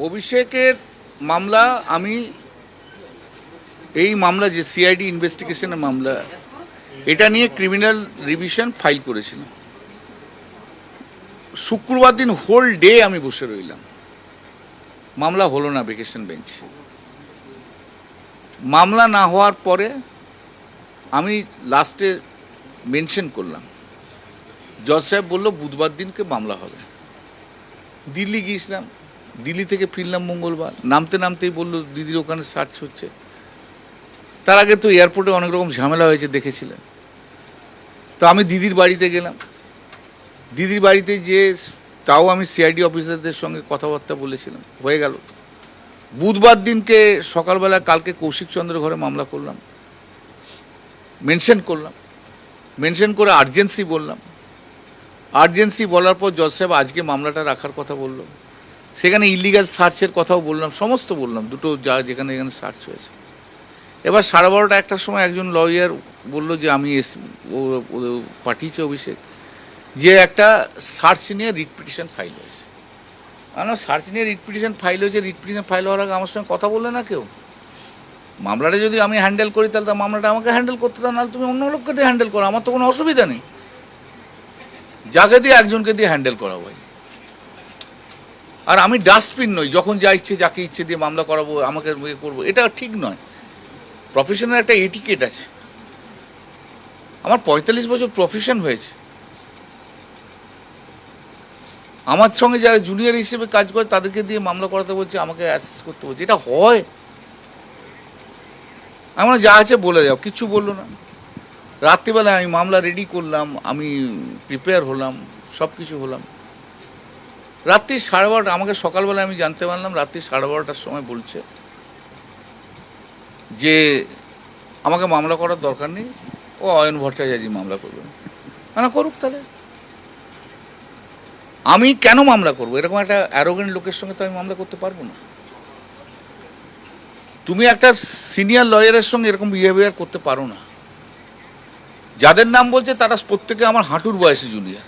অভিষেকের মামলা আমি এই মামলা যে সিআইডি ইনভেস্টিগেশনের মামলা এটা নিয়ে ক্রিমিনাল রিভিশন ফাইল করেছিলাম। শুক্রবার দিন হোল ডে আমি বসে রইলাম, মামলা হলো না ভেকেশন বেঞ্চ। মামলা না হওয়ার পরে আমি লাস্টে মেনশন করলাম, জজ সাহেব বললো বুধবার দিনকে মামলা হবে। দিল্লি গিয়েছিলাম, দিল্লি থেকে ফিরলাম মঙ্গলবার, নামতে নামতেই বললো দিদির ওখানে সার্চ হচ্ছে। তার আগে তো এয়ারপোর্টে অনেক রকম ঝামেলা হয়েছে দেখেছিলেন। তো আমি দিদির বাড়িতে গেলাম, দিদির বাড়িতে যে তাও আমি সিআইডি অফিসারদের সঙ্গে কথাবার্তা বলেছিলাম, হয়ে গেল। বুধবার দিনকে সকালবেলা কালকে কৌশিক চন্দ্রের ঘরে মামলা করলাম, মেনশন করলাম, মেনশন করে আর্জেন্সি বললাম। আর্জেন্সি বলার পর জজ সাহেব আজকে মামলাটা রাখার কথা বললো। সেখানে ইলিগাল সার্চের কথাও বললাম, সমস্ত বললাম, দুটো যা যেখানে যেখানে সার্চ হয়েছে। এবার 12:30 একটার সময় একজন লয়ার বললো যে আমি ও পাঠিয়েছে অভিষেক যে একটা সার্চ নিয়ে রিট পিটিশন ফাইল হয়েছে। আমরা সার্চ নিয়ে রিট পিটিশন ফাইল হয়েছে, রিট পিটিশন ফাইল হওয়ার আগে আমার সঙ্গে কথা বললে না কেউ। মামলাটা যদি আমি হ্যান্ডেল করি তাহলে মামলাটা আমাকে হ্যান্ডেল করতে দাও, নাহলে তুমি অন্য লোককে দিয়ে হ্যান্ডেল করো, আমার তো কোনো অসুবিধা নেই। যাকে দিয়ে একজনকে দিয়ে হ্যান্ডেল করা ভাই। আর আমি ডাস্টবিন নই, যখন যা ইচ্ছে যাকে ইচ্ছে দিয়ে মামলা করাবো, আমাকে করবো, এটা ঠিক নয়। প্রফেশনের একটা এটিকেট আছে। আমার 45 বছর প্রফেশন হয়েছে, আমার সঙ্গে যারা জুনিয়র হিসেবে কাজ করে তাদেরকে দিয়ে মামলা করাতে বলছে, আমাকে অ্যাসিস্ট করতে বলছে, এটা হয়? আমরা যা আছে বলে যাও, কিচ্ছু বললো না। রাত্রিবেলা আমি মামলা রেডি করলাম, আমি প্রিপেয়ার হলাম, সব কিছু হলাম। রাত্রি 12:30, আমাকে সকালবেলা আমি জানতে পারলাম রাত্রি 12:30টার সময় বলছে যে আমাকে মামলা করার দরকার নেই, ও অয়ন ভট্টাচার্য মামলা করবে। না করুক তাহলে, আমি কেন মামলা করবো? এরকম একটা অ্যারোগেন্ট লোকের সঙ্গে তো আমি মামলা করতে পারবো না। তুমি একটা সিনিয়র লয়ারের সঙ্গে এরকম বিহেভিয়ার করতে পারো না। যাদের নাম বলছে তারা প্রত্যেকে আমার হাঁটুর বয়সী জুনিয়র।